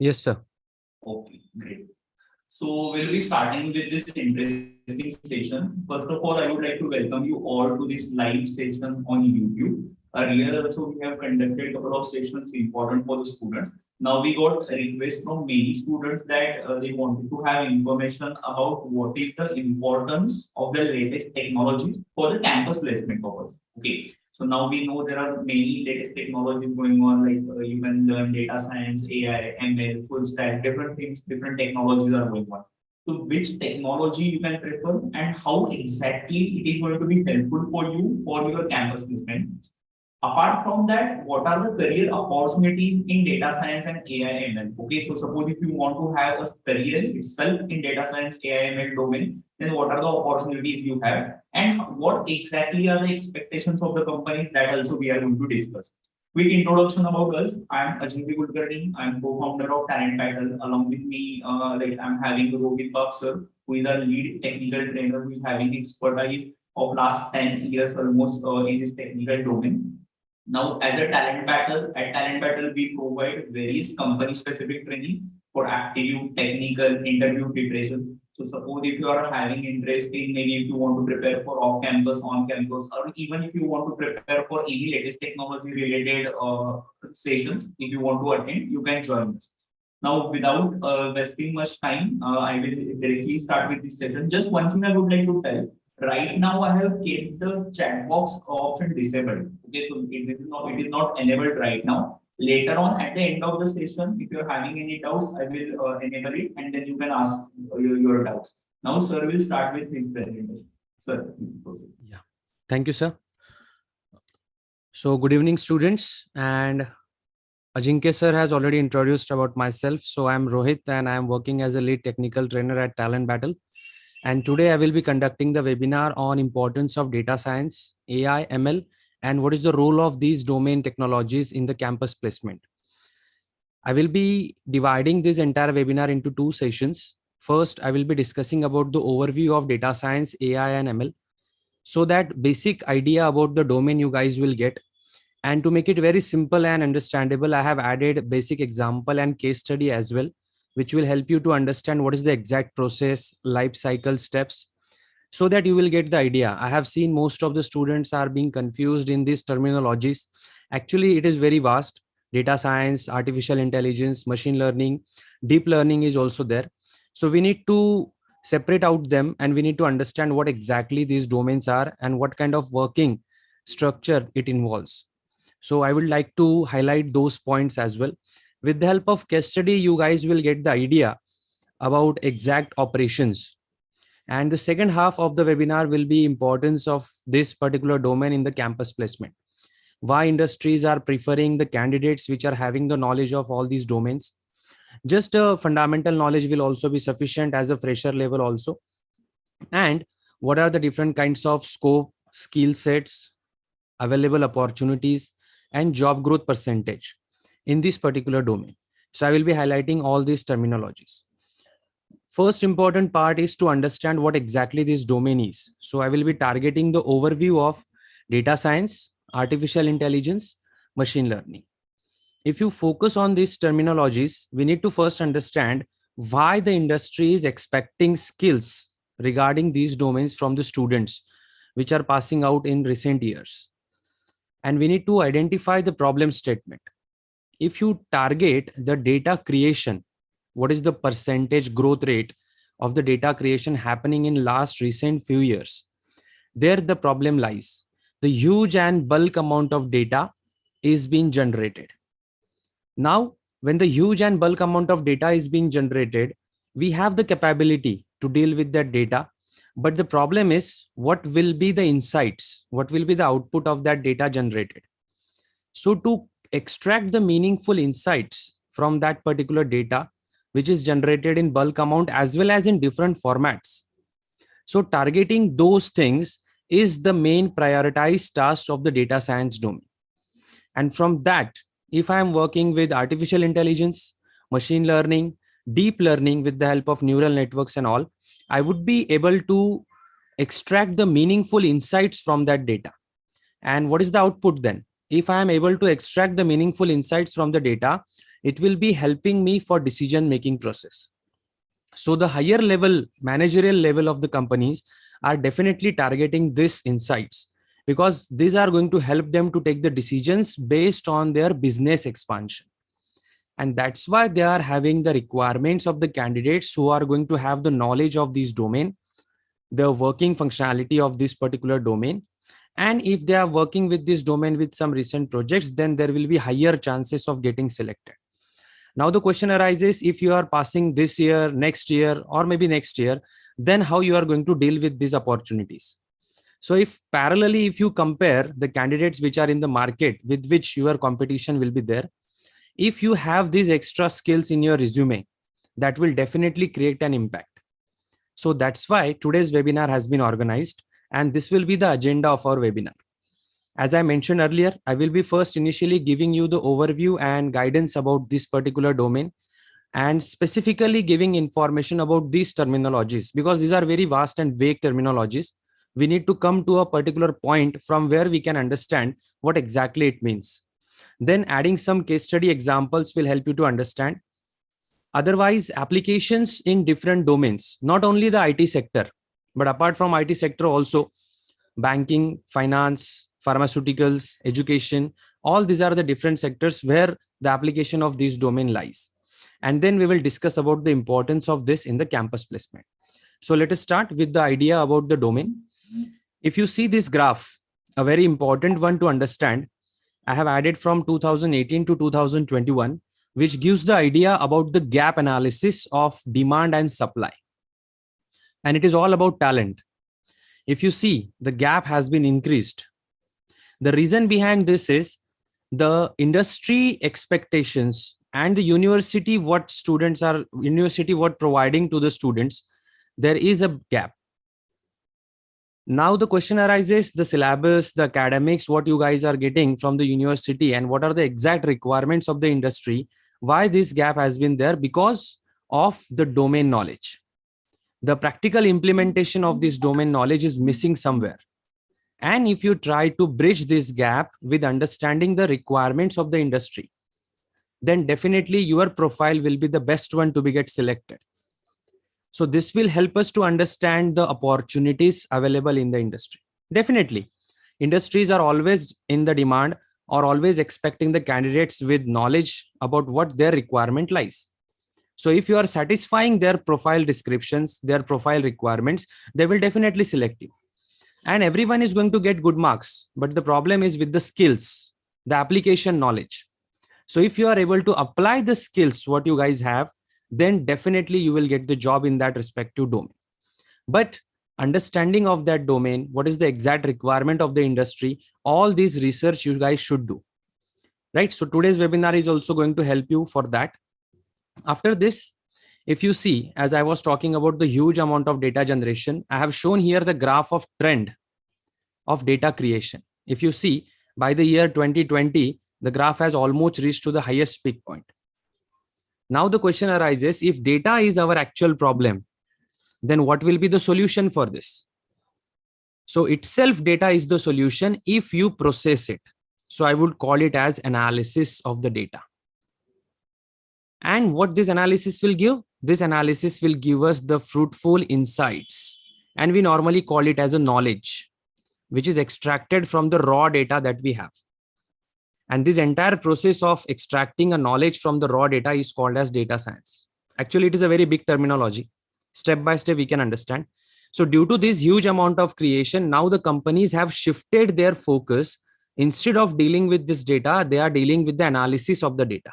Yes, sir. Okay, great. So we'll be starting with this interesting session. First of all, I would like to welcome you all to this live session on YouTube. Earlier also we have conducted a couple of sessions important for the students. Now we got a request from many students that they wanted to have information about what is the importance of the latest technologies for the campus placement purpose. Okay. So now we know there are many latest technologies going on, like you can learn data science, AI, ML, full stack, different things, different technologies are going on. So which technology you can prefer and how exactly it is going to be helpful for you for your campus placement. Apart from that, what are the career opportunities in data science and AI ML? Okay, so suppose if you want to have a career itself in data science, AI ML domain, then what are the opportunities you have, and what exactly are the expectations of the company? That also we are going to discuss. Quick introduction about us. I am Ajinkya Kulkarni. I am co-founder of Talent Battle. Along with me, I'm having Rohit Baksar, who is our lead technical trainer, who is having expertise of last 10 years almost in this technical domain. Now, as a talent battle, at Talent Battle, we provide various company-specific training for aptitude, technical, interview preparation. So, suppose if you are having interest in maybe if you want to prepare for off-campus, on-campus, or even if you want to prepare for any latest technology-related sessions, if you want to attend, you can join us. Now, without wasting much time, I will directly start with this session. Just one thing I would like to tell. Right now, I have kept the chat box option disabled. Okay, so it is not enabled right now. Later on, at the end of the session, if you're having any doubts, I will enable it, and then you can ask your doubts. Now, sir will start with his presentation. Sir. Yeah. Thank you, sir. So good evening, students. And Ajinkya sir has already introduced about myself. So I'm Rohit and I'm working as a lead technical trainer at Talent Battle. And today I will be conducting the webinar on importance of data science, AI, ML, and what is the role of these domain technologies in the campus placement. I will be dividing this entire webinar into two sessions. First, I will be discussing about the overview of data science, AI, and ML, so that basic idea about the domain you guys will get. And to make it very simple and understandable, I have added basic example and case study as well, which will help you to understand what is the exact process, life cycle steps, so that you will get the idea. I have seen most of the students are being confused in these terminologies. Actually, it is very vast. Data science, artificial intelligence, machine learning, deep learning is also there. So we need to separate out them and we need to understand what exactly these domains are and what kind of working structure it involves. So I would like to highlight those points as well. With the help of case study, you guys will get the idea about exact operations. And the second half of the webinar will be importance of this particular domain in the campus placement. Why industries are preferring the candidates which are having the knowledge of all these domains. Just a fundamental knowledge will also be sufficient as a fresher level also. And what are the different kinds of scope, skill sets, available opportunities, and job growth percentage in this particular domain. So I will be highlighting all these terminologies. First important part is to understand what exactly this domain is. So I will be targeting the overview of data science, artificial intelligence, machine learning. If you focus on these terminologies, we need to first understand why the industry is expecting skills regarding these domains from the students which are passing out in recent years. And we need to identify the problem statement. If you target the data creation, what is the percentage growth rate of the data creation happening in last recent few years? There the problem lies. The huge and bulk amount of data is being generated. Now, when the huge and bulk amount of data is being generated, we have the capability to deal with that data. But the problem is, what will be the insights? What will be the output of that data generated? So to extract the meaningful insights from that particular data, which is generated in bulk amount as well as in different formats. So targeting those things is the main prioritized task of the data science domain. And from that, if I am working with artificial intelligence, machine learning, deep learning with the help of neural networks and all, I would be able to extract the meaningful insights from that data. And what is the output then? If I am able to extract the meaningful insights from the data, it will be helping me for decision making process. So the higher level, managerial level of the companies are definitely targeting this insights, because these are going to help them to take the decisions based on their business expansion. And that's why they are having the requirements of the candidates who are going to have the knowledge of this domain, the working functionality of this particular domain. And if they are working with this domain with some recent projects, then there will be higher chances of getting selected. Now the question arises, if you are passing this year, next year, or maybe next year, then how you are going to deal with these opportunities? So if parallelly, if you compare the candidates which are in the market with which your competition will be there, if you have these extra skills in your resume, that will definitely create an impact. So that's why today's webinar has been organized, and this will be the agenda of our webinar. As I mentioned earlier, I will be first initially giving you the overview and guidance about this particular domain, and specifically giving information about these terminologies, because these are very vast and vague terminologies. We need to come to a particular point from where we can understand what exactly it means. Then adding some case study examples will help you to understand. Otherwise, applications in different domains, not only the IT sector, but apart from IT sector also, banking, finance, pharmaceuticals, education, all these are the different sectors where the application of this domain lies. And then we will discuss about the importance of this in the campus placement. So let us start with the idea about the domain. If you see this graph, a very important one to understand, I have added from 2018 to 2021, which gives the idea about the gap analysis of demand and supply. And it is all about talent. If you see, the gap has been increased. The reason behind this is the industry expectations and the university what providing to the students, there is a gap. Now the question arises, the syllabus, the academics, what you guys are getting from the university, and what are the exact requirements of the industry, why this gap has been there? Because of the domain knowledge. The practical implementation of this domain knowledge is missing somewhere. And if you try to bridge this gap with understanding the requirements of the industry, then definitely your profile will be the best one to be get selected. So this will help us to understand the opportunities available in the industry. Definitely, industries are always in the demand or always expecting the candidates with knowledge about what their requirement lies. So if you are satisfying their profile descriptions, their profile requirements, they will definitely select you. And everyone is going to get good marks. But the problem is with the skills, the application knowledge. So if you are able to apply the skills, what you guys have, then definitely you will get the job in that respective domain. But understanding of that domain, what is the exact requirement of the industry, all these research you guys should do. Right? So today's webinar is also going to help you for that. After this, if you see, as I was talking about the huge amount of data generation, I have shown here the graph of trend of data creation. If you see, by the year 2020, the graph has almost reached to the highest peak point. Now the question arises, if data is our actual problem, then what will be the solution for this? So itself data is the solution if you process it. So I would call it as analysis of the data. And what this analysis will give? This analysis will give us the fruitful insights. And we normally call it as a knowledge, which is extracted from the raw data that we have. And this entire process of extracting a knowledge from the raw data is called as data science. Actually, it is a very big terminology. Step by step, we can understand. So due to this huge amount of creation, now the companies have shifted their focus. Instead of dealing with this data, they are dealing with the analysis of the data.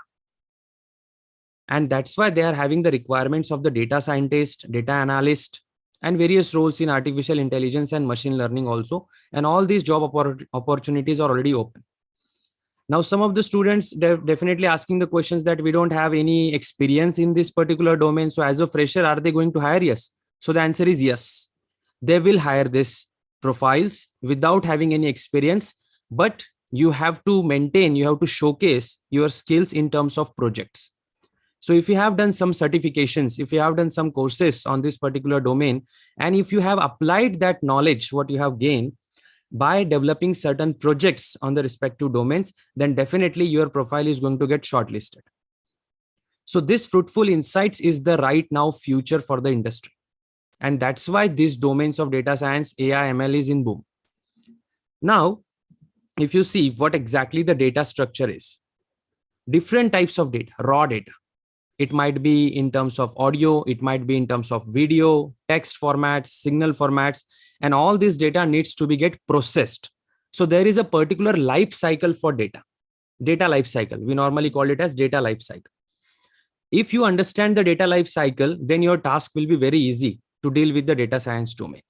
And that's why they are having the requirements of the data scientist, data analyst, and various roles in artificial intelligence and machine learning also. And all these job opportunities are already open. Now, some of the students definitely asking the questions that we don't have any experience in this particular domain. So as a fresher, are they going to hire? Yes. So the answer is yes. They will hire these profiles without having any experience, but you have to maintain, you have to showcase your skills in terms of projects. So if you have done some certifications, if you have done some courses on this particular domain, and if you have applied that knowledge, what you have gained by developing certain projects on the respective domains, then definitely your profile is going to get shortlisted. So this fruitful insights is the right now future for the industry. And that's why these domains of data science, AI, ML is in boom. Now, if you see what exactly the data structure is, different types of data, raw data. It might be in terms of audio, it might be in terms of video, text formats, signal formats, and all this data needs to be get processed. So there is a particular life cycle for data life cycle. We normally call it as data life cycle. If you understand the data life cycle, then your task will be very easy to deal with the data science domain.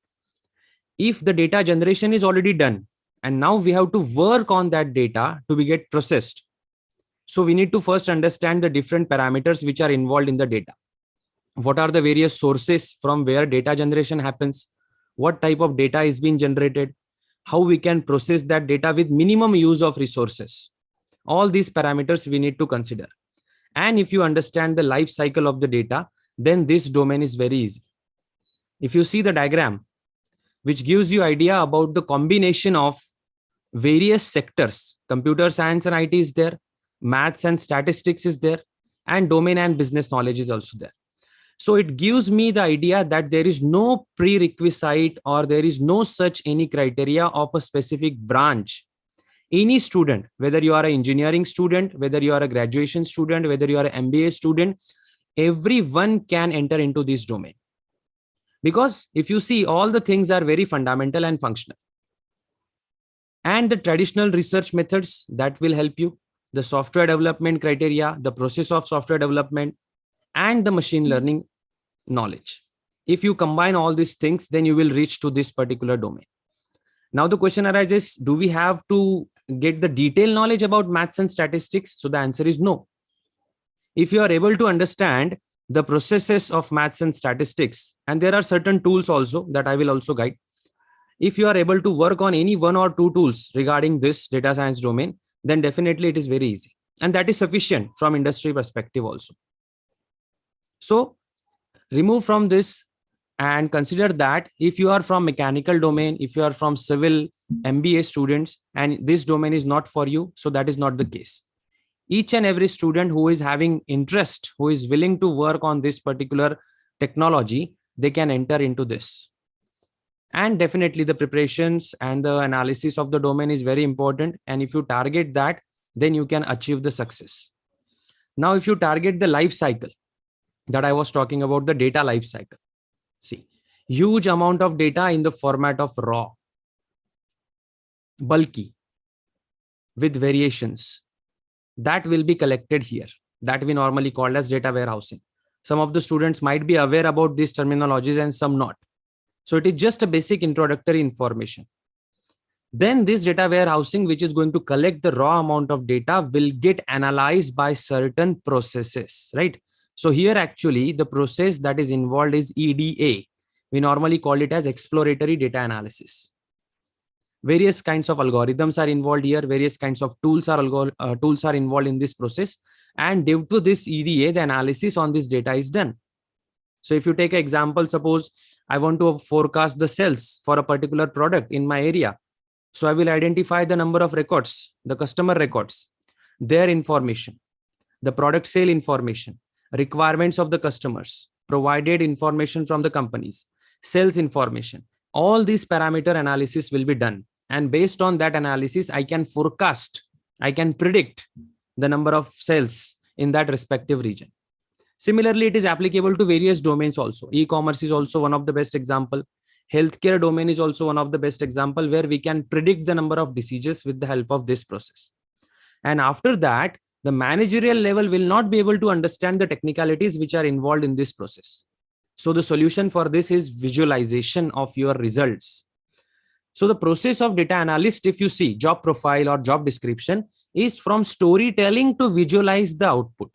If the data generation is already done, and now we have to work on that data to be get processed. So we need to first understand the different parameters which are involved in the data. What are the various sources from where data generation happens? What type of data is being generated? How we can process that data with minimum use of resources? All these parameters we need to consider. And if you understand the life cycle of the data, then this domain is very easy. If you see the diagram, which gives you idea about the combination of various sectors, computer science and IT is there, maths and statistics is there, and domain and business knowledge is also there. So it gives me the idea that there is no prerequisite or there is no such any criteria of a specific branch. Any student, whether you are an engineering student, whether you are a graduation student, whether you are an MBA student, everyone can enter into this domain. Because if you see, all the things are very fundamental and functional. And the traditional research methods that will help you, the software development criteria, the process of software development, and the machine learning knowledge. If you combine all these things, then you will reach to this particular domain. Now the question arises, do we have to get the detailed knowledge about maths and statistics? So the answer is no. If you are able to understand the processes of maths and statistics, and there are certain tools also that I will also guide. If you are able to work on any one or two tools regarding this data science domain, then definitely it is very easy. And that is sufficient from industry perspective also. So remove from this and consider that if you are from mechanical domain, if you are from civil MBA students, and this domain is not for you, so that is not the case. Each and every student who is having interest, who is willing to work on this particular technology, they can enter into this. And definitely the preparations and the analysis of the domain is very important. And if you target that, then you can achieve the success. Now, if you target the life cycle that I was talking about, the data life cycle, see, huge amount of data in the format of raw, bulky, with variations, that will be collected here, that we normally call as data warehousing. Some of the students might be aware about these terminologies and some not. So it is just a basic introductory information. Then this data warehousing, which is going to collect the raw amount of data, will get analyzed by certain processes, right? So here actually the process that is involved is EDA. We normally call it as exploratory data analysis. Various kinds of algorithms are involved here. Various kinds of tools are involved in this process. And due to this EDA, the analysis on this data is done. So if you take an example, suppose I want to forecast the sales for a particular product in my area. So I will identify the number of records, the customer records, their information, the product sale information, requirements of the customers, provided information from the companies, sales information. All these parameter analysis will be done. And based on that analysis, I can forecast, I can predict the number of sales in that respective region. Similarly, it is applicable to various domains also. E-commerce is also one of the best example. Healthcare domain is also one of the best example where we can predict the number of diseases with the help of this process. And after that, the managerial level will not be able to understand the technicalities which are involved in this process. So the solution for this is visualization of your results. So the process of data analyst, if you see job profile or job description, is from storytelling to visualize the output,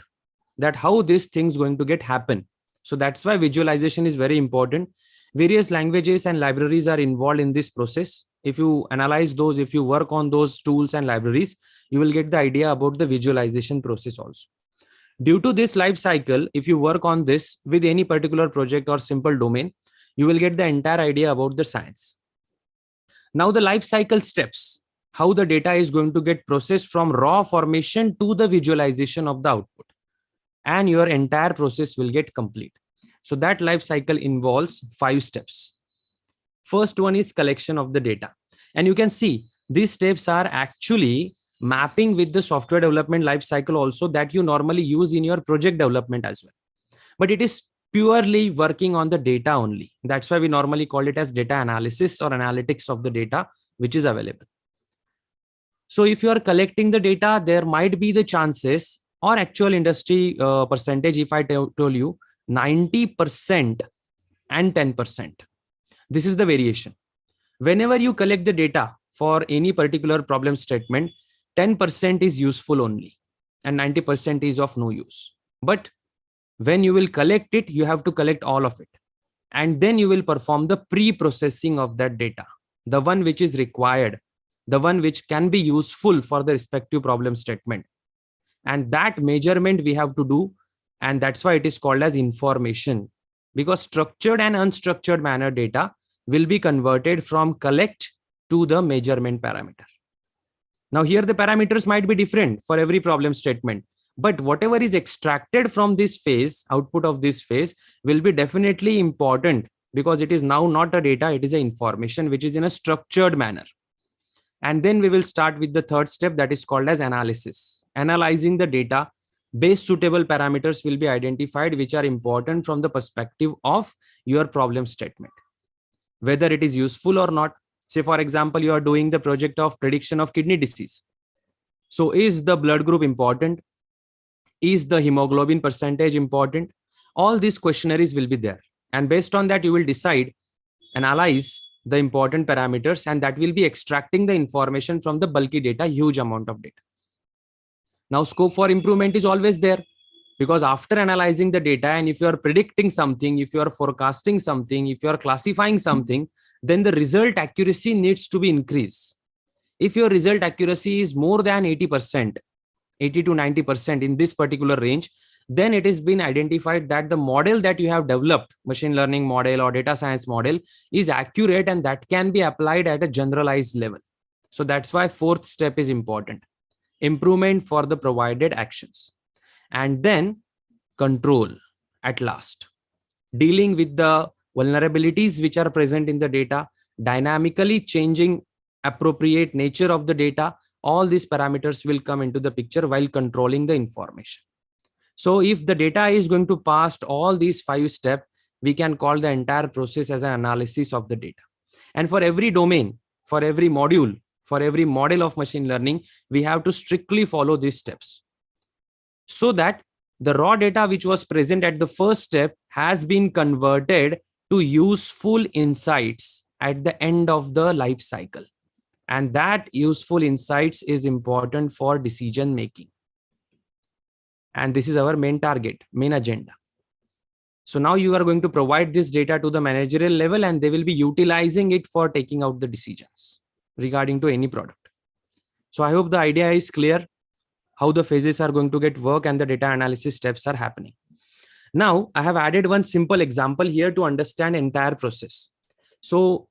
that how this thing is going to get happen. So that's why visualization is very important. Various languages and libraries are involved in this process. If you analyze those, if you work on those tools and libraries, you will get the idea about the visualization process also. Due to this life cycle, if you work on this with any particular project or simple domain, you will get the entire idea about the science. Now the life cycle steps, how the data is going to get processed from raw formation to the visualization of the output. and your entire process will get complete. So that life cycle involves 5 steps. First one is collection of the data. And you can see these steps are actually mapping with the software development life cycle also that you normally use in your project development as well. But it is purely working on the data only. That's why we normally call it as data analysis or analytics of the data which is available. So if you are collecting the data, there might be the chances or actual industry percentage, if I told you 90% and 10%. This is the variation. Whenever you collect the data for any particular problem statement, 10% is useful only and 90% is of no use. But when you will collect it, you have to collect all of it. And then you will perform the pre-processing of that data, the one which is required, the one which can be useful for the respective problem statement. And that measurement we have to do. And that's why it is called as information, because structured and unstructured manner data will be converted from collect to the measurement parameter. Now here the parameters might be different for every problem statement, but whatever is extracted from this phase, output of this phase will be definitely important, because it is now not a data, it is an information which is in a structured manner. And then we will start with the third step, that is called as analysis. Analyzing the data, base suitable parameters will be identified which are important from the perspective of your problem statement, whether it is useful or not. Say for example, you are doing the project of prediction of kidney disease. So is the blood group important? Is the hemoglobin percentage important? All these questionnaires will be there. And based on that, you will decide, analyze the important parameters, and that will be extracting the information from the bulky data, huge amount of data. Now, scope for improvement is always there, because after analyzing the data, and if you are predicting something, if you are forecasting something, if you are classifying something, then the result accuracy needs to be increased. If your result accuracy is more than 80%, 80 to 90% in this particular range, then it has been identified that the model that you have developed, machine learning model or data science model, is accurate and that can be applied at a generalized level. So that's why fourth step is important. Improvement for the provided actions. And then control at last. Dealing with the vulnerabilities which are present in the data, dynamically changing appropriate nature of the data, all these parameters will come into the picture while controlling the information. So if the data is going to pass all these 5 steps, we can call the entire process as an analysis of the data. And for every domain, for every module, for every model of machine learning, we have to strictly follow these steps, so that the raw data which was present at the first step has been converted to useful insights at the end of the life cycle. And that useful insights is important for decision making. And this is our main target, main agenda. So now you are going to provide this data to the managerial level, and they will be utilizing it for taking out the decisions regarding to any product. So I hope the idea is clear, how the phases are going to get work and the data analysis steps are happening. Now I have added one simple example here to understand entire process. So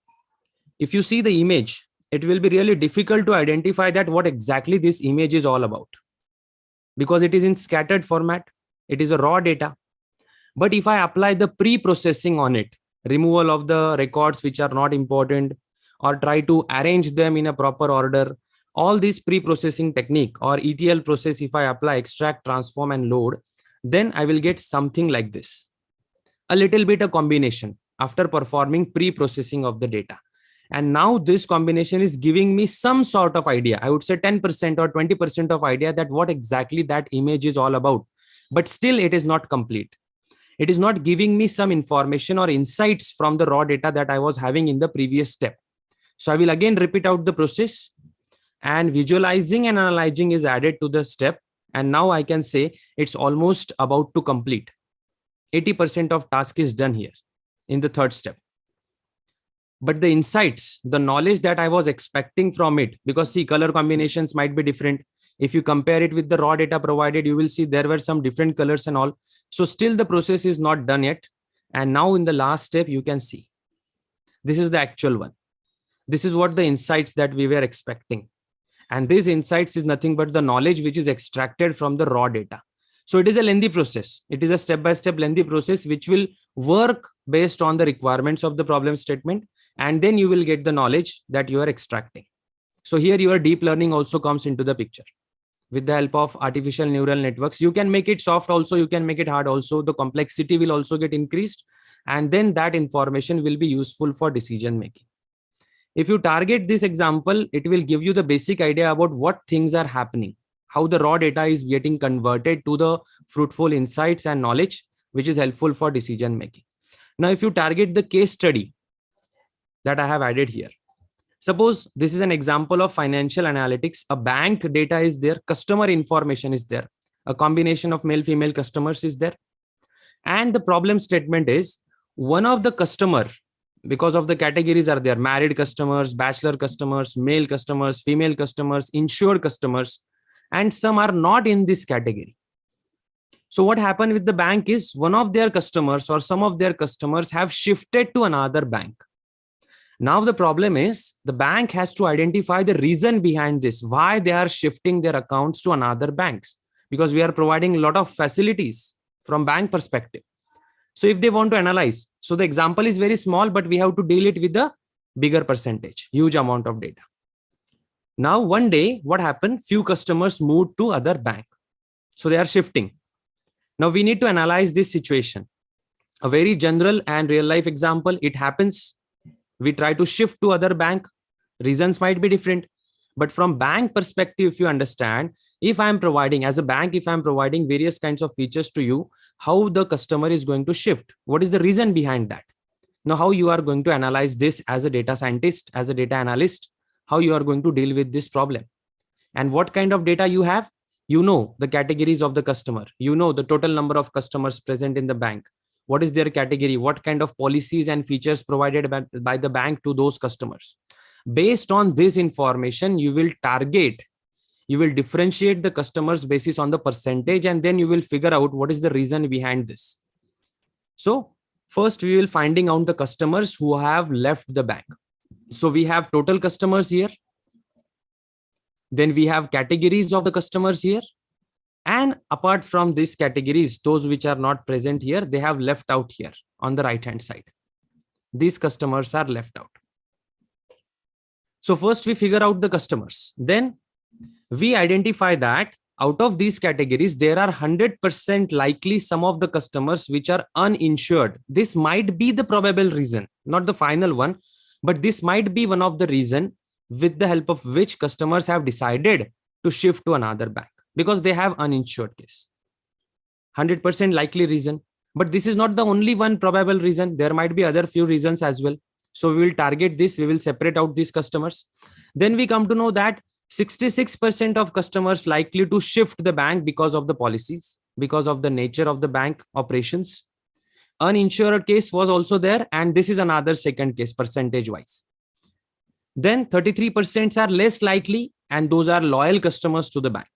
if you see the image, it will be really difficult to identify that what exactly this image is all about, because it is in scattered format. It is a raw data. But if I apply the pre-processing on it, removal of the records which are not important, or try to arrange them in a proper order, all this pre-processing technique or ETL process, if I apply extract, transform, and load, then I will get something like this. A little bit of combination after performing pre-processing of the data. And now this combination is giving me some sort of idea. I would say 10% or 20% of idea that what exactly that image is all about. But still it is not complete. It is not giving me some information or insights from the raw data that I was having in the previous step. So I will again repeat out the process, and visualizing and analyzing is added to the step. And now I can say it's almost about to complete. 80% of task is done here in the third step. But the insights, the knowledge that I was expecting from it, because see, color combinations might be different. If you compare it with the raw data provided, you will see there were some different colors and all. So still the process is not done yet. And now in the last step, you can see this is the actual one. This is what the insights that we were expecting. And these insights is nothing but the knowledge which is extracted from the raw data. So it is a lengthy process. It is a step-by-step lengthy process which will work based on the requirements of the problem statement, and then you will get the knowledge that you are extracting. So here your deep learning also comes into the picture. With the help of artificial neural networks, you can make it soft also, you can make it hard also. The complexity will also get increased, and then that information will be useful for decision making. If you target this example, it will give you the basic idea about what things are happening, how the raw data is getting converted to the fruitful insights and knowledge, which is helpful for decision making. Now, if you target the case study that I have added here, suppose this is an example of financial analytics. A bank data is there, customer information is there, a combination of male, female customers is there. And the problem statement is one of the customer, because of the categories are there, married customers, bachelor customers, male customers, female customers, insured customers, and some are not in this category. So what happened with the bank is one of their customers or some of their customers have shifted to another bank. Now the problem is the bank has to identify the reason behind this, why they are shifting their accounts to another banks, because we are providing a lot of facilities from bank perspective. So if they want to analyze, so the example is very small, but we have to deal it with a bigger percentage, huge amount of data. Now, one day, what happened? Few customers moved to other bank. So they are shifting. Now we need to analyze this situation. A very general and real life example, it happens. We try to shift to other bank. Reasons might be different. But from bank perspective, if you understand, if I'm providing as a bank, if I'm providing various kinds of features to you, how the customer is going to shift, what is the reason behind that? Now, how you are going to analyze this as a data scientist, as a data analyst, how you are going to deal with this problem, and what kind of data you have. You know the categories of the customer, you know the total number of customers present in the bank, what is their category, what kind of policies and features provided by the bank to those customers. Based on this information, you will target, you will differentiate the customers basis on the percentage, and then you will figure out what is the reason behind this. So first we will finding out the customers who have left the bank. So we have total customers here. Then we have categories of the customers here. And apart from these categories, those which are not present here, they have left out here on the right hand side. These customers are left out. So first we figure out the customers. Then we identify that out of these categories, there are 100% likely some of the customers which are uninsured. This might be the probable reason, not the final one, but this might be one of the reason with the help of which customers have decided to shift to another bank, because they have uninsured case. 100% likely reason. But this is not the only one probable reason. There might be other few reasons as well. So we will target this. We will separate out these customers. Then we come to know that 66% of customers likely to shift the bank because of the policies, because of the nature of the bank operations. Uninsured case was also there. And this is another second case percentage wise. Then 33% are less likely, and those are loyal customers to the bank.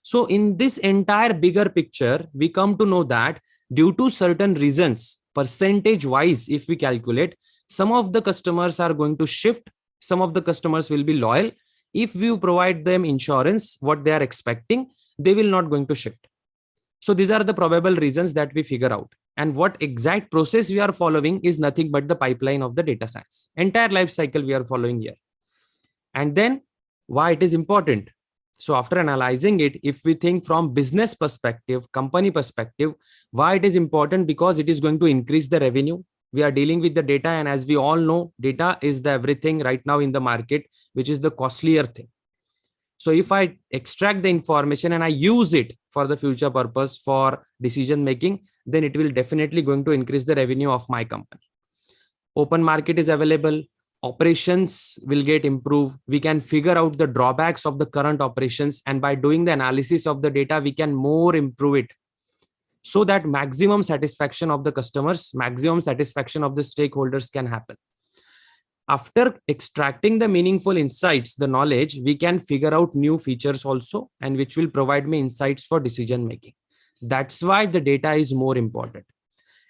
So in this entire bigger picture, we come to know that due to certain reasons, percentage wise, if we calculate, some of the customers are going to shift, some of the customers will be loyal. If we provide them insurance, what they are expecting, they will not going to shift. So these are the probable reasons that we figure out. And what exact process we are following is nothing but the pipeline of the data science. Entire life cycle we are following here. And then why it is important. So after analyzing it, if we think from business perspective, company perspective, why it is important? Because it is going to increase the revenue. We are dealing with the data, and as we all know, data is the everything right now in the market, which is the costlier thing. So if I extract the information and I use it for the future purpose for decision making, then it will definitely going to increase the revenue of my company. Open market is available. Operations will get improved. We can figure out the drawbacks of the current operations, and by doing the analysis of the data, we can more improve it, so that maximum satisfaction of the customers, maximum satisfaction of the stakeholders can happen. After extracting the meaningful insights, the knowledge, we can figure out new features also, and which will provide me insights for decision making. That's why the data is more important.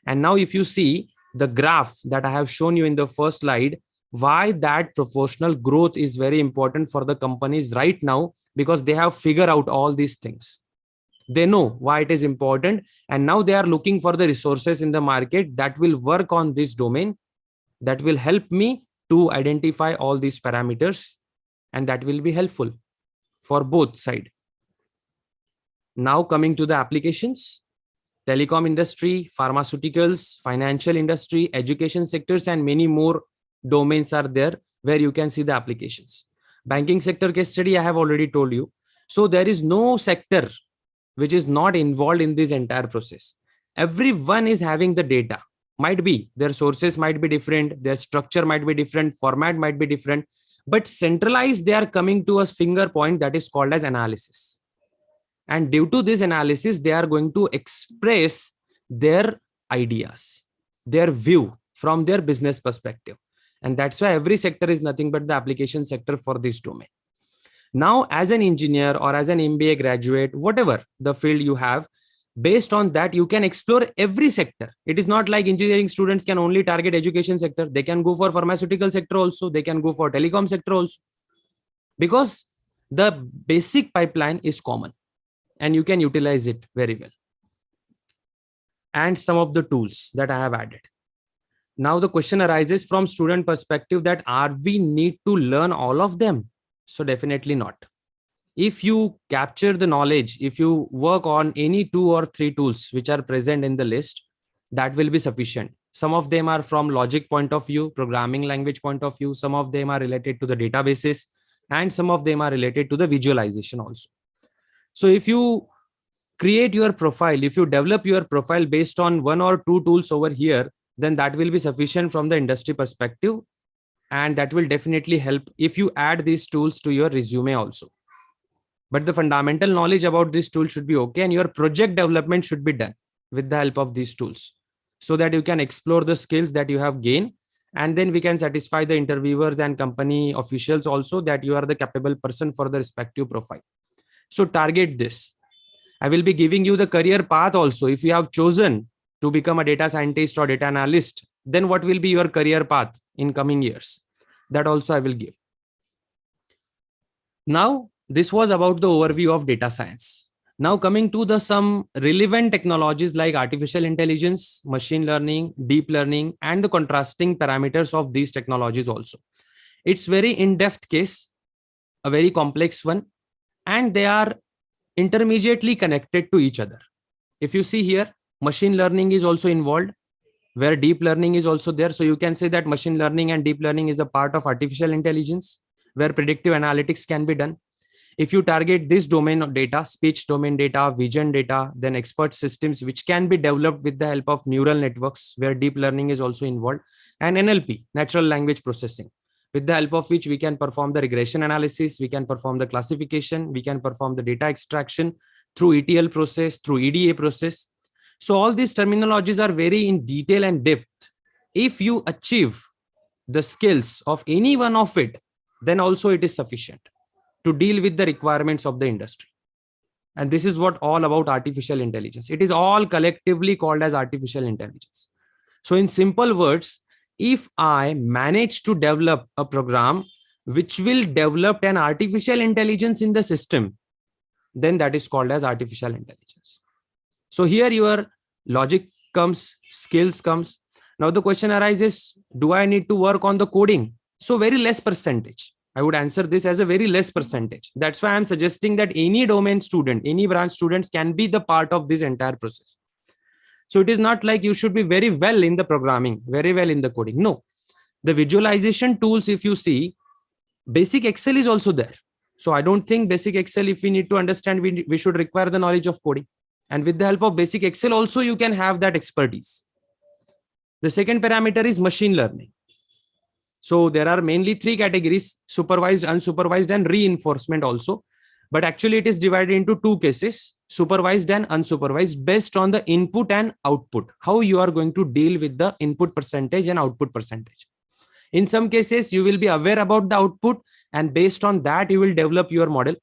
And now if you see the graph that I have shown you in the first slide, why that proportional growth is very important for the companies right now, because they have figured out all these things. They know why it is important, and now they are looking for the resources in the market that will work on this domain, that will help me to identify all these parameters, and that will be helpful for both sides. Now coming to the applications, telecom industry, pharmaceuticals, financial industry, education sectors, and many more domains are there where you can see the applications. Banking sector case study, I have already told you. So there is no sector which is not involved in this entire process. Everyone is having the data. Might be their sources might be different, their structure might be different, format might be different, but centralized, they are coming to a finger point that is called as analysis. And due to this analysis, they are going to express their ideas, their view from their business perspective. And that's why every sector is nothing but the application sector for this domain. Now, as an engineer or as an MBA graduate, whatever the field you have, based on that, you can explore every sector. It is not like engineering students can only target education sector. They can go for pharmaceutical sector also. They can go for telecom sector also. Because the basic pipeline is common and you can utilize it very well. And some of the tools that I have added. Now the question arises from student perspective that are we need to learn all of them? So definitely not. If you capture the knowledge, if you work on any 2 or 3 tools which are present in the list, that will be sufficient. Some of them are from logic point of view, programming language point of view. Some of them are related to the databases, and some of them are related to the visualization also. So if you create your profile, if you develop your profile based on 1 or 2 tools over here, then that will be sufficient from the industry perspective. And that will definitely help if you add these tools to your resume also. But the fundamental knowledge about this tool should be okay, and your project development should be done with the help of these tools so that you can explore the skills that you have gained. And then we can satisfy the interviewers and company officials also that you are the capable person for the respective profile. So target this. I will be giving you the career path also. If you have chosen to become a data scientist or data analyst, then what will be your career path in coming years? That also I will give. Now, this was about the overview of data science. Now coming to the some relevant technologies like artificial intelligence, machine learning, deep learning, and the contrasting parameters of these technologies also. It's very in-depth case, a very complex one, and they are intermediately connected to each other. If you see here, machine learning is also involved, where deep learning is also there. So you can say that machine learning and deep learning is a part of artificial intelligence, where predictive analytics can be done. If you target this domain of data, speech domain data, vision data, then expert systems, which can be developed with the help of neural networks, where deep learning is also involved, and NLP, natural language processing, with the help of which we can perform the regression analysis, we can perform the classification, we can perform the data extraction through ETL process, through EDA process. So all these terminologies are very in detail and depth. If you achieve the skills of any one of it, then also it is sufficient to deal with the requirements of the industry. And this is what all about artificial intelligence. It is all collectively called as artificial intelligence. So in simple words, if I manage to develop a program which will develop an artificial intelligence in the system, then that is called as artificial intelligence. So here your logic comes, skills comes. Now the question arises, do I need to work on the coding? So very less percentage. I would answer this as a very less percentage. That's why I'm suggesting that any domain student, any branch students can be the part of this entire process. So it is not like you should be very well in the programming, very well in the coding. No, the visualization tools, if you see, basic Excel is also there. So I don't think basic Excel, if we need to understand, we should require the knowledge of coding. And with the help of basic Excel also, you can have that expertise. The second parameter is machine learning. So there are mainly 3 categories: supervised, unsupervised, and reinforcement also. But actually it is divided into 2 cases: supervised and unsupervised, based on the input and output, how you are going to deal with the input percentage and output percentage. In some cases, you will be aware about the output, and based on that, you will develop your model.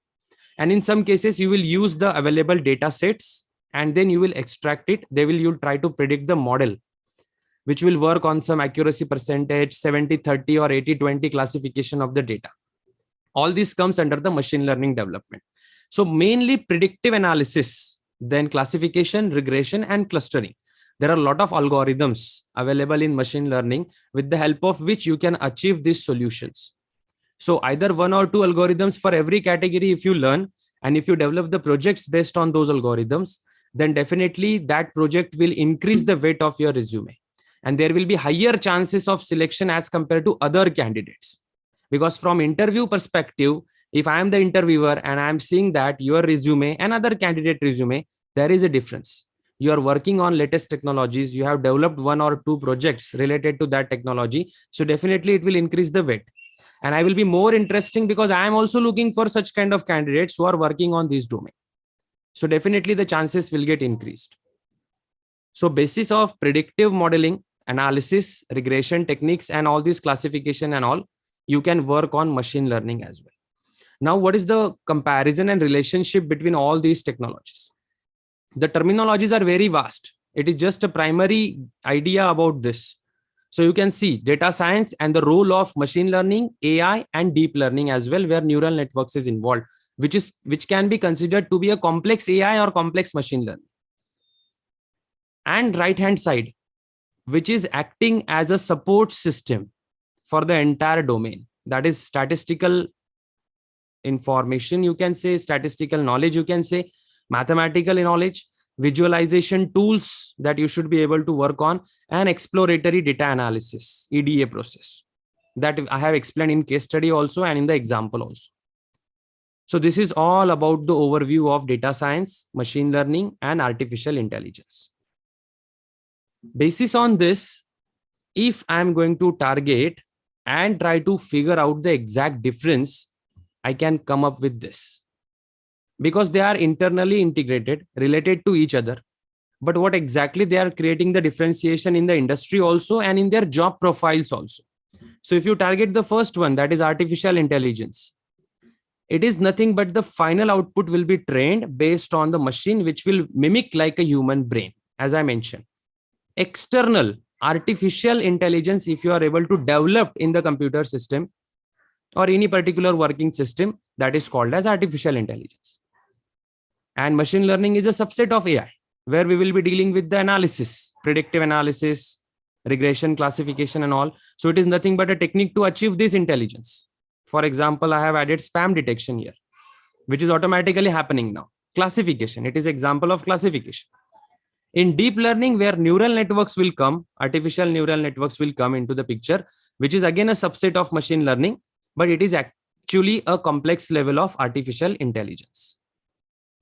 And in some cases, you will use the available data sets, and then you will extract it. You'll try to predict the model, which will work on some accuracy percentage, 70-30 or 80-20 classification of the data. All this comes under the machine learning development. So mainly predictive analysis then classification, regression, and clustering. There are a lot of algorithms available in machine learning with the help of which you can achieve these solutions. So either one or two algorithms for every category, if you learn, and if you develop the projects based on those algorithms, then definitely that project will increase the weight of your resume. And there will be higher chances of selection as compared to other candidates. Because from interview perspective, if I am the interviewer and I am seeing that your resume and other candidate resume, there is a difference. You are working on latest technologies, you have developed one or two projects related to that technology. So definitely it will increase the weight. And I will be more interesting because I am also looking for such kind of candidates who are working on this domain. So definitely the chances will get increased. So basis of predictive modeling, analysis, regression techniques, and all these classification and all, you can work on machine learning as well. Now, what is the comparison and relationship between all these technologies? The terminologies are very vast. It is just a primary idea about this. So you can see data science and the role of machine learning, AI, and deep learning as well, where neural networks is involved, which can be considered to be a complex AI or complex machine learning. And right hand side, which is acting as a support system for the entire domain. That is statistical information, you can say, statistical knowledge, you can say, mathematical knowledge, visualization tools that you should be able to work on, and exploratory data analysis, EDA process, that I have explained in case study also and in the example also. So this is all about the overview of data science, machine learning, and artificial intelligence. Basis on this, if I'm going to target and try to figure out the exact difference, I can come up with this. Because they are internally integrated, related to each other. But what exactly they are creating the differentiation in the industry also and in their job profiles also. So if you target the first one, that is artificial intelligence, it is nothing but the final output will be trained based on the machine, which will mimic like a human brain, as I mentioned. External artificial intelligence, if you are able to develop in the computer system or any particular working system, that is called as artificial intelligence. And machine learning is a subset of AI, where we will be dealing with the analysis, predictive analysis, regression, classification, and all. So it is nothing but a technique to achieve this intelligence. For example, I have added spam detection here, which is automatically happening now. Classification, it is example of classification. In deep learning, where neural networks will come, artificial neural networks will come into the picture, which is again a subset of machine learning, but it is actually a complex level of artificial intelligence.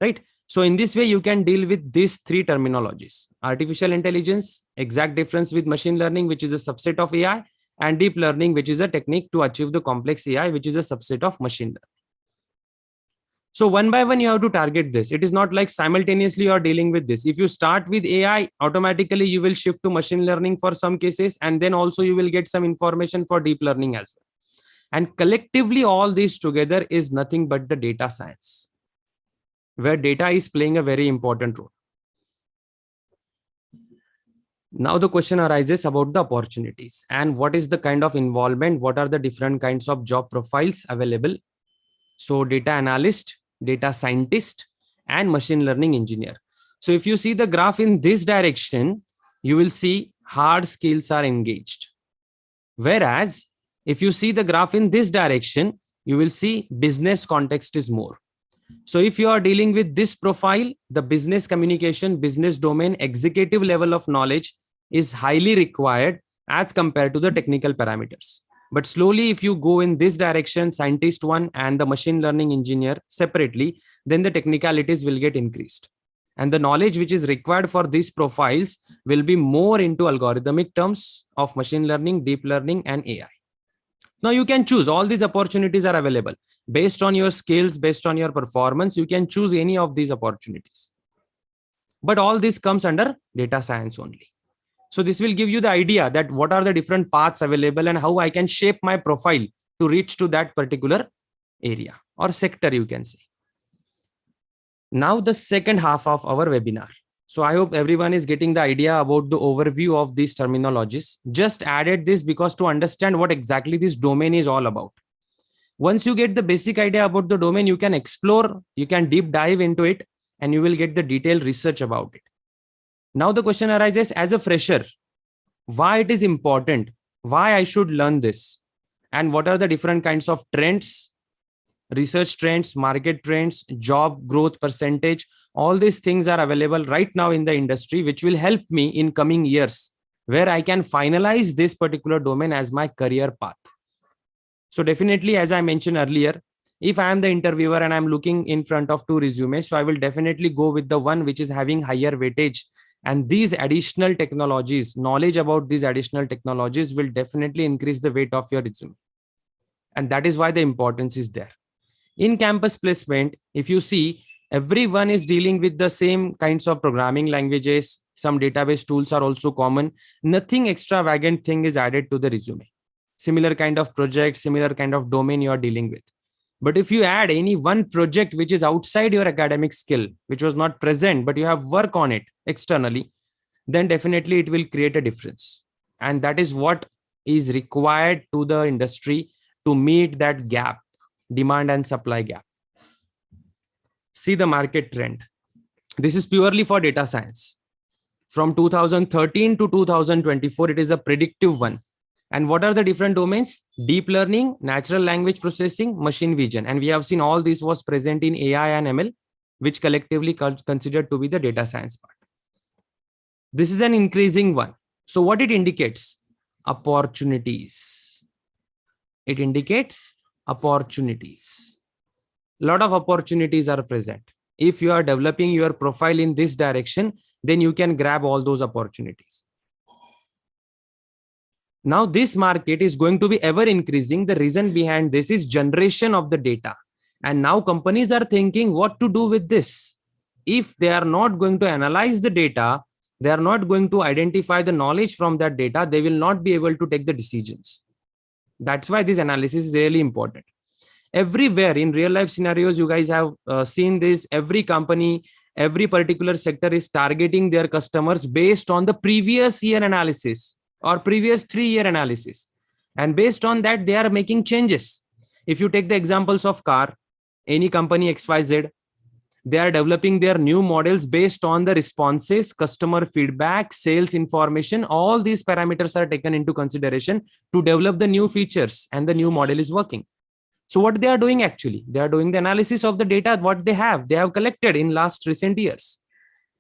Right? So in this way, you can deal with these three terminologies: artificial intelligence, exact difference with machine learning, which is a subset of AI, and deep learning, which is a technique to achieve the complex AI, which is a subset of machine learning. So one by one, you have to target this. It is not like simultaneously you are dealing with this. If you start with AI, automatically you will shift to machine learning for some cases, and then also you will get some information for deep learning as well. And collectively, all these together is nothing but the data science, where data is playing a very important role. Now the question arises about the opportunities and what is the kind of involvement, what are the different kinds of job profiles available. So data analyst, data scientist, and machine learning engineer. So if you see the graph in this direction, you will see hard skills are engaged. Whereas if you see the graph in this direction, you will see business context is more. So if you are dealing with this profile, the business communication, business domain, executive level of knowledge is highly required as compared to the technical parameters. But slowly, if you go in this direction, scientist one and the machine learning engineer separately, then the technicalities will get increased. And the knowledge which is required for these profiles will be more into algorithmic terms of machine learning, deep learning, and AI. Now you can choose. All these opportunities are available. Based on your skills, based on your performance, you can choose any of these opportunities. But all this comes under data science only. So this will give you the idea that what are the different paths available and how I can shape my profile to reach to that particular area or sector, you can say. Now the second half of our webinar. So I hope everyone is getting the idea about the overview of these terminologies. Just added this because to understand what exactly this domain is all about. Once you get the basic idea about the domain, you can explore, you can deep dive into it, and you will get the detailed research about it. Now the question arises, as a fresher, why it is important, why I should learn this, and what are the different kinds of trends, research trends, market trends, job growth percentage. All these things are available right now in the industry, which will help me in coming years, where I can finalize this particular domain as my career path. So definitely, as I mentioned earlier, if I am the interviewer and I'm looking in front of two resumes, so I will definitely go with the one which is having higher weightage. And these additional technologies, knowledge about these additional technologies will definitely increase the weight of your resume. And that is why the importance is there. In campus placement, if you see, everyone is dealing with the same kinds of programming languages. Some database tools are also common. Nothing extravagant thing is added to the resume. Similar kind of project, similar kind of domain you are dealing with. But if you add any one project which is outside your academic skill, which was not present, but you have work on it externally, then definitely it will create a difference. And that is what is required to the industry to meet that gap, demand and supply gap. See the market trend. This is purely for data science. From 2013 to 2024, it is a predictive one. And what are the different domains? Deep learning, natural language processing, machine vision. And we have seen all this was present in AI and ML, which collectively considered to be the data science part. This is an increasing one. So what it indicates? Opportunities. It indicates opportunities. A lot of opportunities are present. If you are developing your profile in this direction, then you can grab all those opportunities. Now this market is going to be ever increasing. The reason behind this is generation of the data. And now companies are thinking what to do with this. If they are not going to analyze the data, they are not going to identify the knowledge from that data, they will not be able to take the decisions. That's why this analysis is really important. Everywhere in real life scenarios, you guys have seen this. Every company, every particular sector is targeting their customers based on the previous year analysis or previous 3-year analysis. And based on that, they are making changes. If you take the examples of car, any company XYZ, they are developing their new models based on the responses, customer feedback, sales information. All these parameters are taken into consideration to develop the new features, and the new model is working. So what they are doing actually, they are doing the analysis of the data, what they have collected in last recent years.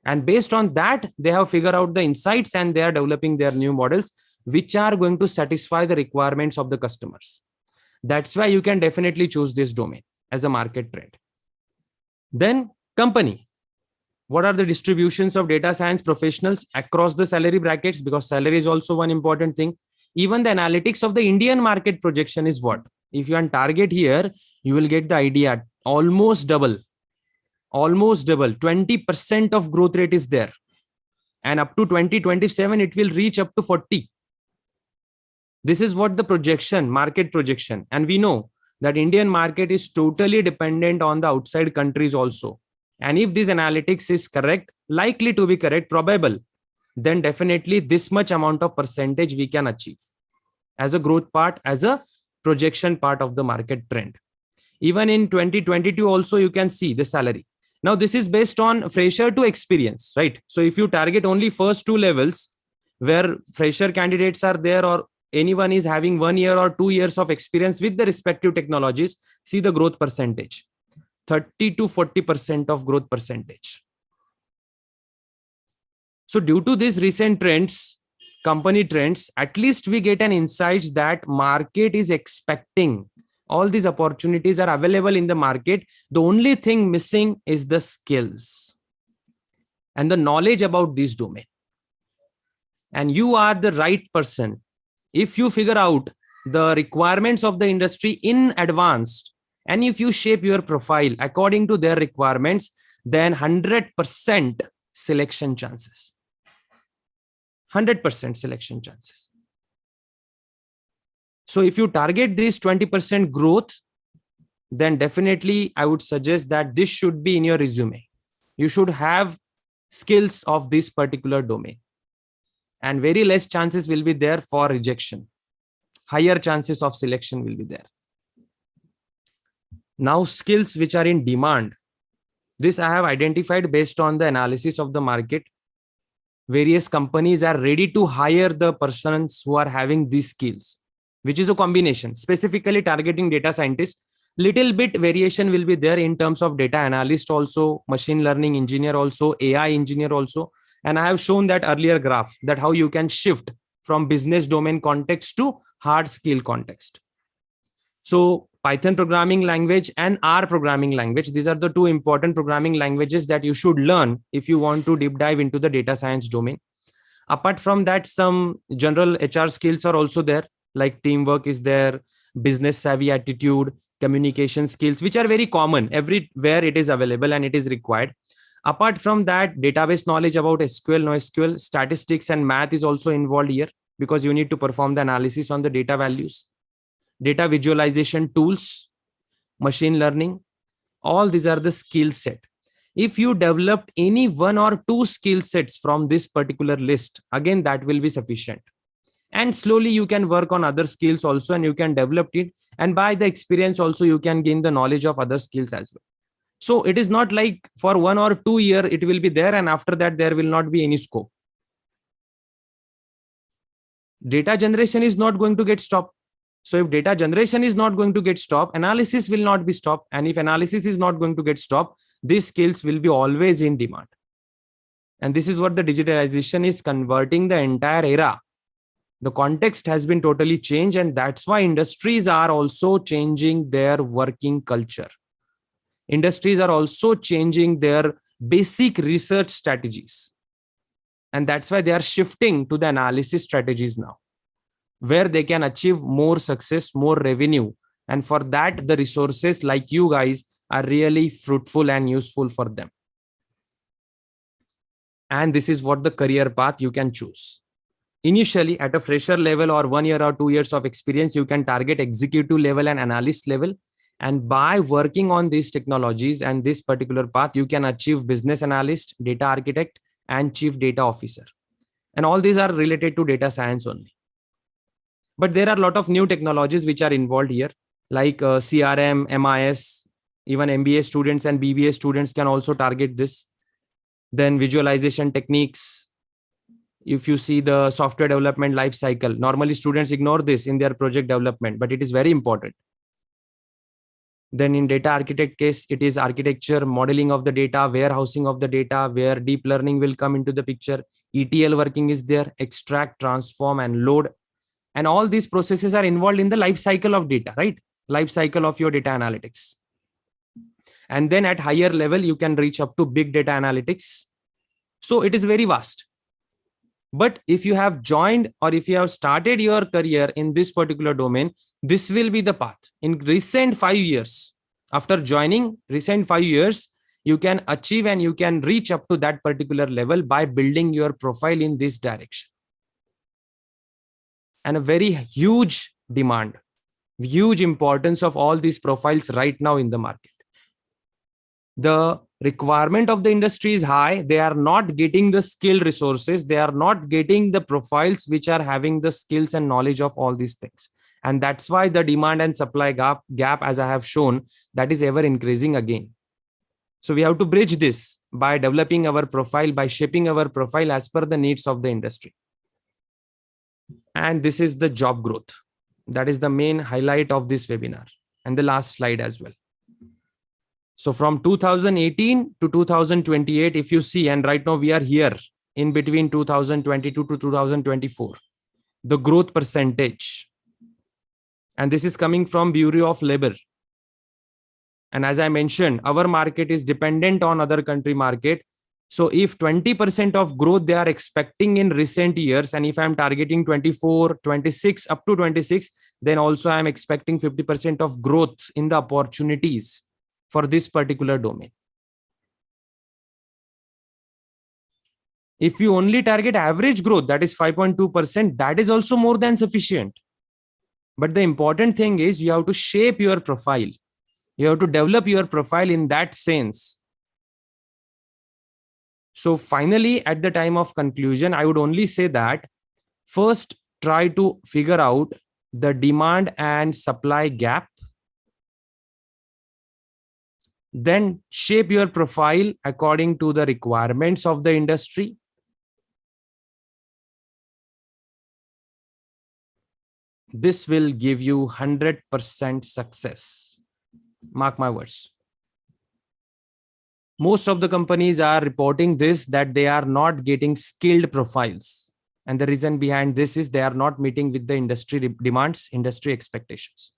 And based on that, they have figured out the insights and they are developing their new models, which are going to satisfy the requirements of the customers. That's why you can definitely choose this domain as a market trend. Then company. What are the distributions of data science professionals across the salary brackets? Because salary is also one important thing. Even the analytics of the Indian market projection is what? If you are on target here, you will get the idea. Almost double. 20% of growth rate is there. And up to 2027, it will reach up to 40. This is what the projection, market projection. And we know that Indian market is totally dependent on the outside countries also. And if this analytics is correct, likely to be correct, probable, then definitely this much amount of percentage we can achieve as a growth part, as a projection part of the market trend. Even in 2022 also, you can see the salary. Now this is based on fresher to experience, right? So if you target only first 2 levels where fresher candidates are there, or anyone is having 1 year or 2 years of experience with the respective technologies, see the growth percentage, 30 to 40% of growth percentage. So due to these recent trends, company trends, at least we get an insight that market is expecting. All these opportunities are available in the market. The only thing missing is the skills and the knowledge about this domain. And you are the right person. If you figure out the requirements of the industry in advance, and if you shape your profile according to their requirements, then 100% selection chances. 100% selection chances. So if you target this 20% growth, then definitely I would suggest that this should be in your resume. You should have skills of this particular domain. And very less chances will be there for rejection. Higher chances of selection will be there. Now, skills which are in demand. This I have identified based on the analysis of the market. Various companies are ready to hire the persons who are having these skills, which is a combination, specifically targeting data scientists. Little bit variation will be there in terms of data analyst also, machine learning engineer also, AI engineer also. And I have shown that earlier graph, that how you can shift from business domain context to hard skill context. So Python programming language and R programming language, these are the two important programming languages that you should learn if you want to deep dive into the data science domain. Apart from that, some general HR skills are also there, like teamwork is there, business savvy attitude, communication skills, which are very common everywhere. It is available and it is required. Apart from that, database knowledge about SQL, NoSQL, statistics and math is also involved here, because you need to perform the analysis on the data values, data visualization tools, machine learning. All these are the skill set. If you developed any one or two skill sets from this particular list, again, that will be sufficient. And slowly you can work on other skills also, and you can develop it. And by the experience also, you can gain the knowledge of other skills as well. So it is not like for 1 or 2 years it will be there, and after that there will not be any scope. Data generation is not going to get stopped. So if data generation is not going to get stopped, analysis will not be stopped. And if analysis is not going to get stopped, these skills will be always in demand. And this is what the digitalization is converting the entire era. The context has been totally changed, and that's why industries are also changing their working culture. Industries are also changing their basic research strategies. And that's why they are shifting to the analysis strategies now, where they can achieve more success, more revenue. And for that, the resources like you guys are really fruitful and useful for them. And this is what the career path you can choose. Initially, at a fresher level or 1 year or 2 years of experience, you can target executive level and analyst level. And by working on these technologies and this particular path, you can achieve business analyst, data architect, and chief data officer. And all these are related to data science only. But there are a lot of new technologies which are involved here, like CRM, MIS, even MBA students and BBA students can also target this. Then visualization techniques. If you see the software development life cycle, normally students ignore this in their project development, but it is very important. Then in data architect case, it is architecture, modeling of the data, warehousing of the data, where deep learning will come into the picture. ETL working is there, extract, transform, and load. And all these processes are involved in the life cycle of data, right? Life cycle of your data analytics. And then at higher level, you can reach up to big data analytics. So it is very vast. But if you have joined or if you have started your career in this particular domain, this will be the path. In recent 5 years, after joining recent 5 years, you can achieve and you can reach up to that particular level by building your profile in this direction. And a very huge demand, huge importance of all these profiles right now in the market. The requirement of the industry is high. They are not getting the skilled resources. They are not getting the profiles which are having the skills and knowledge of all these things. And that's why the demand and supply gap, as I have shown, that is ever increasing again. So we have to bridge this by developing our profile, by shaping our profile as per the needs of the industry. And this is the job growth. That is the main highlight of this webinar. And the last slide as well. So from 2018 to 2028, if you see, and right now we are here in between 2022 to 2024, the growth percentage. And this is coming from Bureau of Labor. And as I mentioned, our market is dependent on other country market. So if 20% of growth they are expecting in recent years, and if I'm targeting 24, 26, up to 26, then also I'm expecting 50% of growth in the opportunities for this particular domain. If you only target average growth, that is 5.2%, that is also more than sufficient. But the important thing is you have to shape your profile. You have to develop your profile in that sense. So finally, at the time of conclusion, I would only say that first, try to figure out the demand and supply gap. Then shape your profile according to the requirements of the industry. This will give you 100% success. Mark my words. Most of the companies are reporting this, that they are not getting skilled profiles. And the reason behind this is they are not meeting with the industry demands, industry expectations.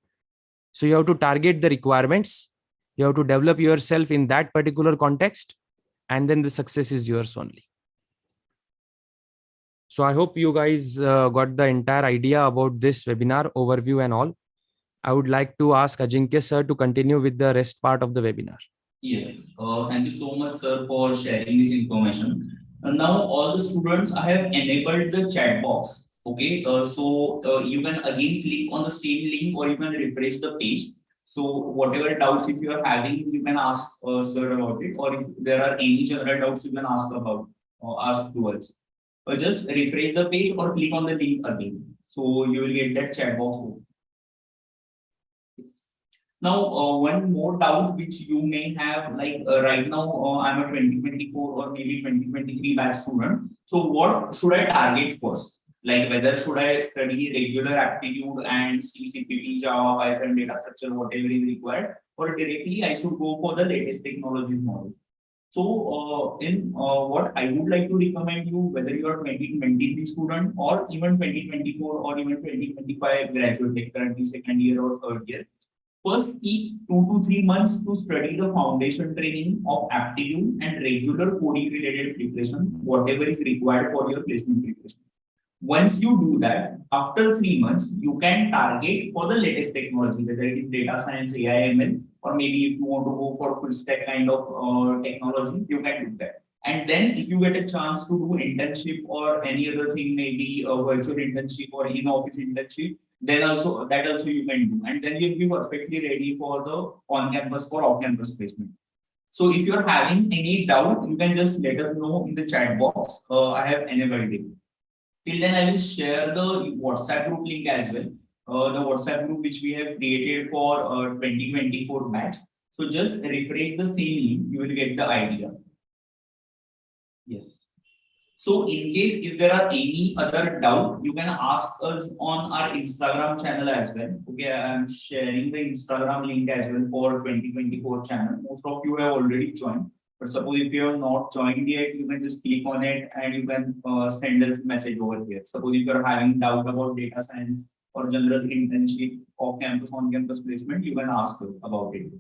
So you have to target the requirements. You have to develop yourself in that particular context, and then the success is yours only. So I hope you guys got the entire idea about this webinar overview and all. I would like to ask Ajinkya sir to continue with the rest part of the webinar. Yes, thank you so much, sir, for sharing this information. Now, all the students, I have enabled the chat box. Okay, so you can again click on the same link, or you can refresh the page. So whatever doubts if you are having, you can ask sir about it, or if there are any general doubts, you can ask about or ask to us. Just refresh the page or click on the link again. So you will get that chat box. Now, one more doubt which you may have, like right now, I'm a 2024 or maybe 2023 batch student. So, what should I target first? Like whether should I study regular aptitude and CCPP, Java, Python, data structure, whatever is required, or directly I should go for the latest technologies model. So, in what I would like to recommend you, whether you are 2023 student or even 2024 or even 2025 graduate, like currently second year or third year, first, keep 2 to 3 months to study the foundation training of aptitude and regular coding related preparation, whatever is required for your placement preparation. Once you do that, after 3 months, you can target for the latest technology, whether it is data science, AI, ML, or maybe if you want to go for full stack kind of technology, you can do that. And then if you get a chance to do internship or any other thing, maybe a virtual internship or in-office internship, then also that also you can do. And then you'll be perfectly ready for the on-campus or off-campus placement. So if you're having any doubt, you can just let us know in the chat box. I have enabled it. Till then, I will share the WhatsApp group link as well. The WhatsApp group which we have created for 2024 batch. So just refresh the same link, you will get the idea. Yes. So in case if there are any other doubt, you can ask us on our Instagram channel as well. Okay, I'm sharing the Instagram link as well for 2024 channel. Most of you have already joined. But suppose if you have not joined yet, you can just click on it and you can send a message over here. Suppose if you're having doubt about data science or general internship off campus, on campus placement, you can ask about it.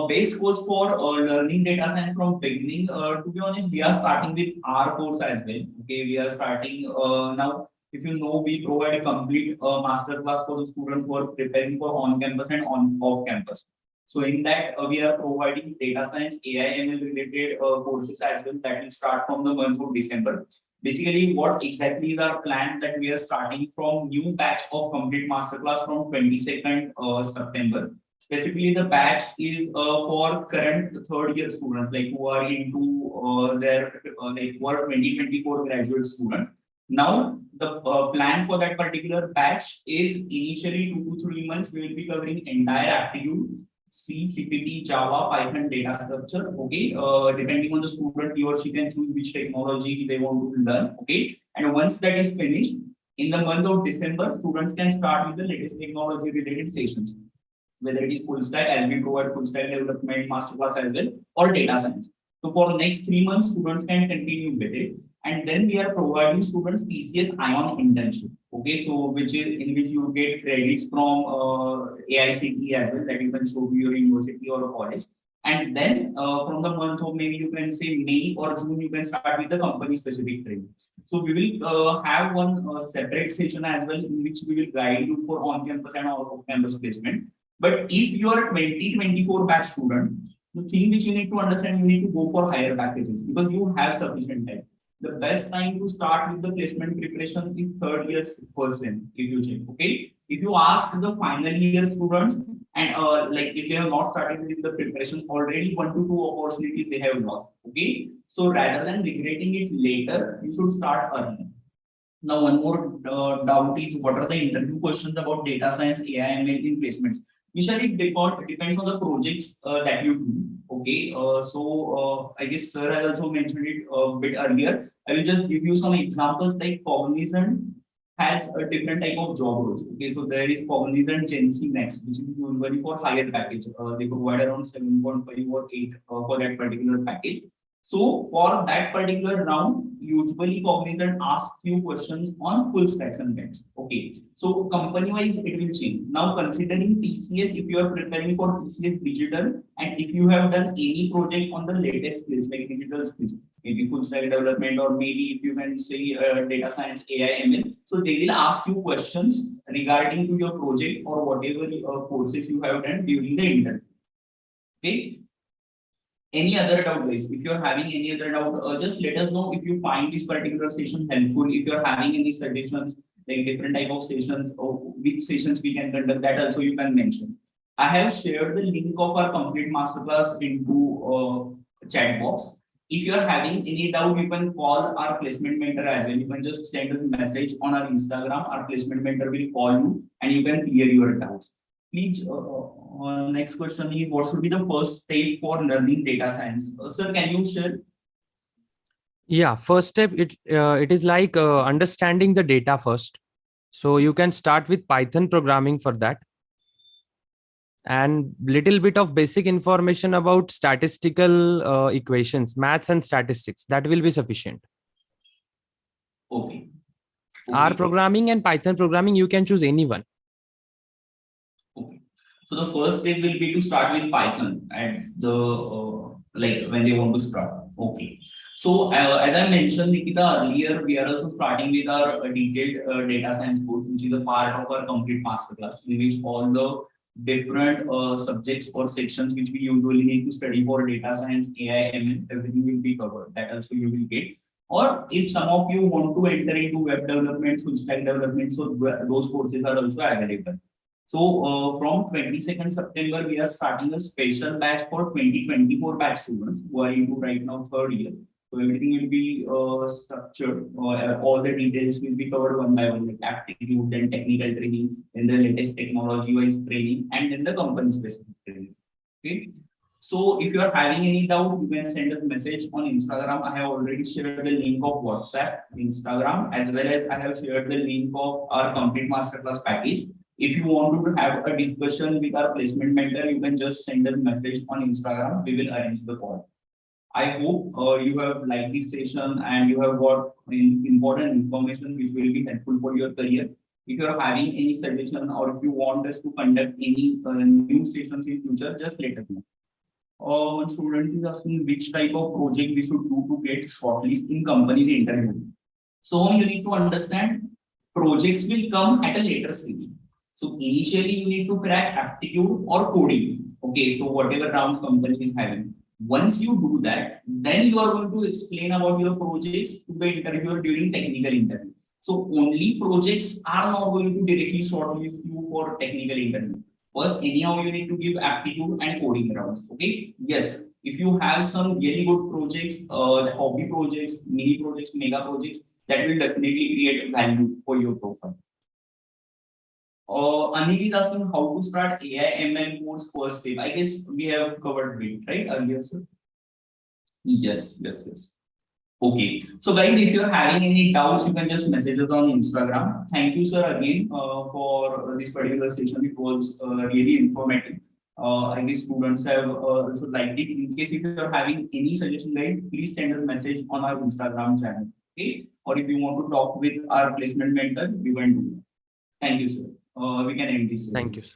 Base course for learning data science from beginning. To be honest, we are starting with our course as well. Okay, we are starting now. If you know, we provide a complete master class for the students who are preparing for on campus and on off campus. So in that, we are providing data science, AI, ML related courses as well that will start from the month of December. Basically, what exactly is our plan that we are starting from new batch of complete masterclass from 22nd September. Specifically, the batch is for current third year students, like who are into their like who are 2024 graduate students. Now, the plan for that particular batch is initially 2 to 3 months. We will be covering entire aptitude, C, CPT, Java, Python, data structure. Okay, depending on the student, he or she can choose which technology they want to learn. Okay, and once that is finished, in the month of December, students can start with the latest technology related sessions, whether it is full stack, as we provide full stack development masterclass as well, or data science. So for next 3 months, students can continue with it. And then we are providing students TCS ION internship. Okay, so which is in which you get credits from AICT as well that you can show to your university or college. And then from the month of maybe you can say May or June, you can start with the company specific training. So we will have one separate session as well in which we will guide you for on campus and off campus placement. But if you are 2024 batch student, the thing which you need to understand, you need to go for higher packages because you have sufficient time. The best time to start with the placement preparation is third year person, if you check. Okay. If you ask the final year students and like if they have not started with the preparation, already 1 to 2 opportunities they have lost. Okay. So rather than regretting it later, you should start early. Now, one more doubt is what are the interview questions about data science, AI, ML in placements? Usually it depends on the projects that you do. Okay, I guess sir has also mentioned it a bit earlier. I will just give you some examples like Cognizant has a different type of job roles. Okay, so there is Cognizant Gen Z Next, which is usually for higher package. They provide around 7.5 or 8 for that particular package. So for that particular round, usually Cognizant asks you questions on full stack context. Okay. So company-wise, it will change. Now considering TCS, if you are preparing for TCS digital, and if you have done any project on the latest skills like digital skills, maybe full stack development, or maybe if you can say data science, AI, ML, so they will ask you questions regarding to your project or whatever courses you have done during the interview. Okay. Any other doubt, guys? If you're having any other doubt, just let us know if you find this particular session helpful. If you're having any suggestions, like different type of sessions or which sessions we can conduct, that also you can mention. I have shared the link of our complete masterclass into chat box. If you're having any doubt, you can call our placement mentor as well. You can just send a message on our Instagram. Our placement mentor will call you and you can clear your doubts. Please, next question is what should be the first step for learning data science? Sir, can you share? Yeah, first step, it is like understanding the data first. So you can start with Python programming for that, and little bit of basic information about statistical equations, maths and statistics. That will be sufficient. Okay. R programming and Python programming, you can choose any one. Okay. So the first step will be to start with Python at the like when they want to start. Okay. So as I mentioned, Nikita, earlier, we are also starting with our detailed data science course, which is a part of our complete masterclass, in which all the different subjects or sections which we usually need to study for data science, AI, ML, everything will be covered. That also you will get. Or if some of you want to enter into web development, full stack development, so those courses are also available. So from 22nd September, we are starting a special batch for 2024 batch students who are into right now third year. So everything will be structured. All the details will be covered one by one, like aptitude and technical training, then the latest technology-wise training, and then the company-specific training. Okay. So if you are having any doubt, you can send us a message on Instagram. I have already shared the link of WhatsApp, Instagram, as well as I have shared the link of our complete masterclass package. If you want to have a discussion with our placement mentor, you can just send a message on Instagram. We will arrange the call. I hope you have liked this session and you have got important information which will be helpful for your career. If you are having any suggestion or if you want us to conduct any new sessions in future, just let us know. One student is asking which type of project we should do to get shortlist in companies interview. So you need to understand projects will come at a later stage. So initially you need to crack aptitude or coding. Okay, so whatever rounds company is having. Once you do that, then you are going to explain about your projects to the interviewer during technical interview. So only projects are not going to directly shortlist you for technical interview. First, anyhow, you need to give aptitude and coding rounds. Okay. Yes. If you have some really good projects, hobby projects, mini projects, mega projects, that will definitely create value for your profile. Anil is asking how to start AI ML course first step. I guess we have covered it, right? Earlier, sir? Yes. Okay. So guys, if you're having any doubts, you can just message us on Instagram. Thank you, sir, again for this particular session. It was really informative. I guess students have also liked it. In case if you're having any suggestion, guys, please send us a message on our Instagram channel. Okay. Or if you want to talk with our placement mentor, we can do that. Thank you, sir. We can end this. Thank you, sir.